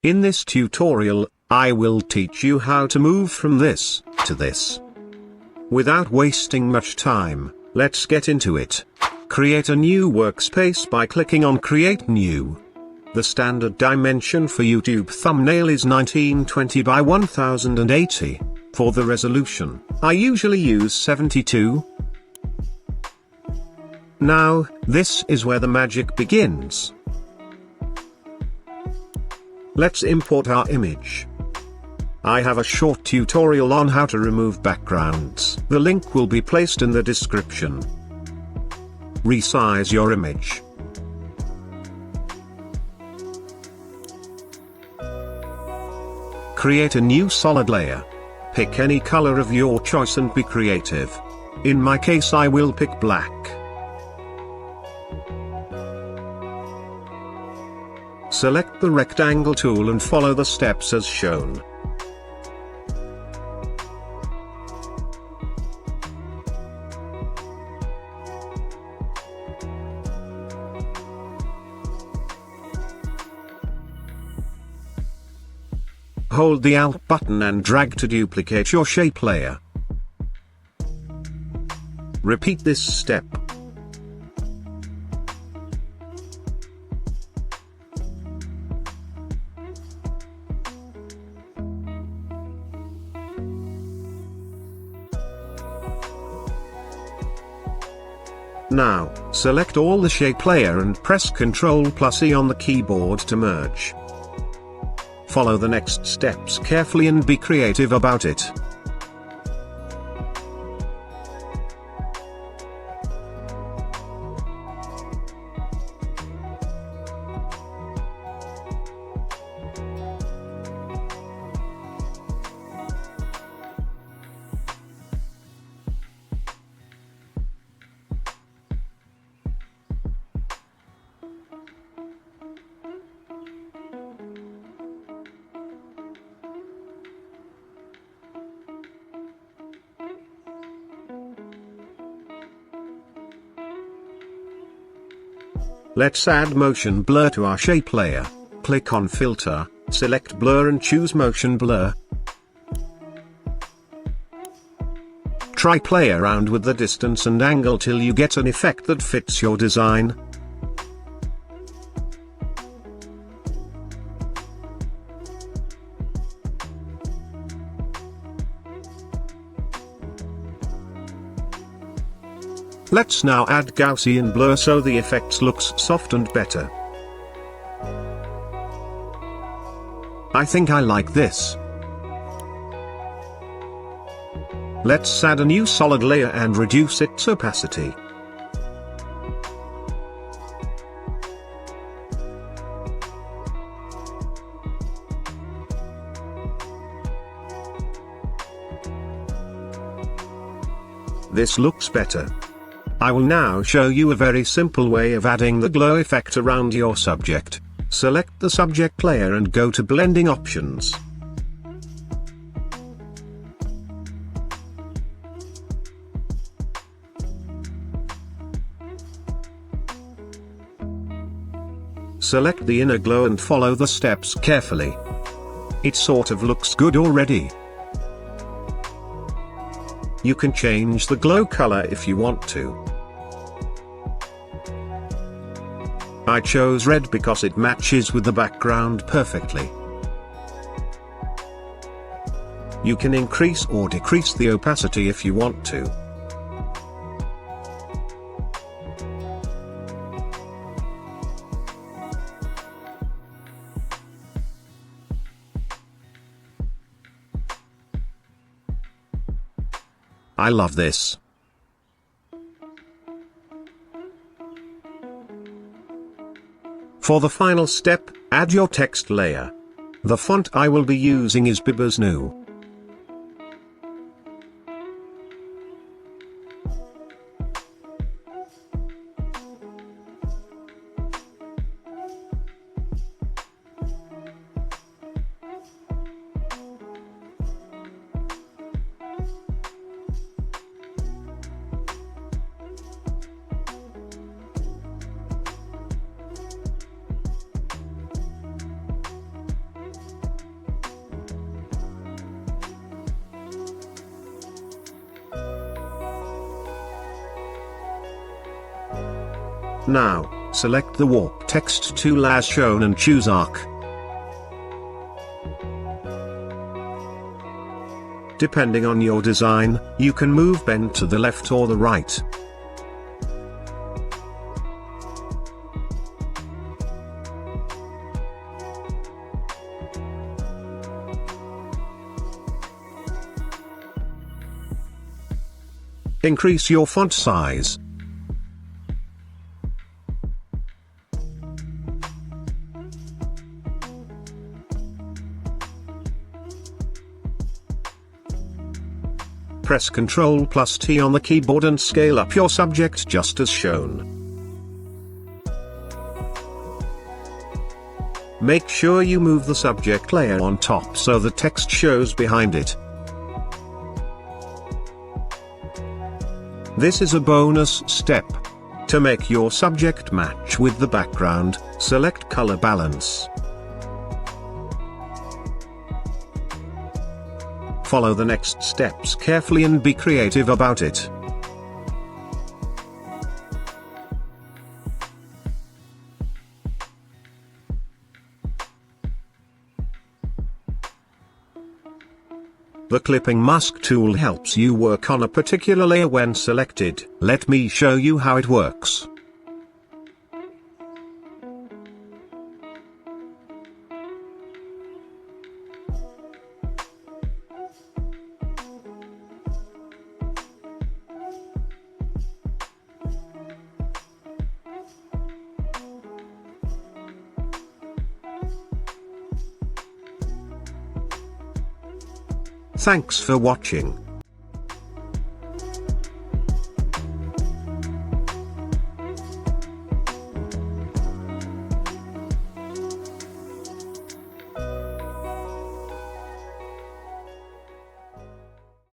In this tutorial, I will teach you how to move from this to this. Without wasting much time, let's get into it. Create a new workspace by clicking on Create New. The standard dimension for YouTube thumbnail is 1920 by 1080. For the resolution, I usually use 72. Now, this is where the magic begins. Let's import our image. I have a short tutorial on how to remove backgrounds. The link will be placed in the description. Resize your image. Create a new solid layer. Pick any color of your choice and be creative. In my case, I will pick black. Select the rectangle tool and follow the steps as shown. Hold the Alt button and drag to duplicate your shape layer. Repeat this step. Now, select all the shape layer and press Ctrl+E on the keyboard to merge. Follow the next steps carefully and be creative about it. Let's add motion blur to our shape layer. Click on Filter, select Blur and choose Motion Blur. Try play around with the distance and angle till you get an effect that fits your design. Let's now add Gaussian blur so the effects looks soft and better. I think I like this. Let's add a new solid layer and reduce its opacity. This looks better. I will now show you a very simple way of adding the glow effect around your subject. Select the subject layer and go to Blending Options. Select the inner glow and follow the steps carefully. It sort of looks good already. You can change the glow color if you want to. I chose red because it matches with the background perfectly. You can increase or decrease the opacity if you want to. I love this. For the final step, add your text layer. The font I will be using is Bibber's New. Now, select the warp text tool as shown and choose arc. Depending on your design, you can move bend to the left or the right. Increase your font size. Press Ctrl+T on the keyboard and scale up your subject just as shown. Make sure you move the subject layer on top so the text shows behind it. This is a bonus step. To make your subject match with the background, select Color Balance. Follow the next steps carefully and be creative about it. The clipping mask tool helps you work on a particular layer when selected. Let me show you how it works. Thanks for watching.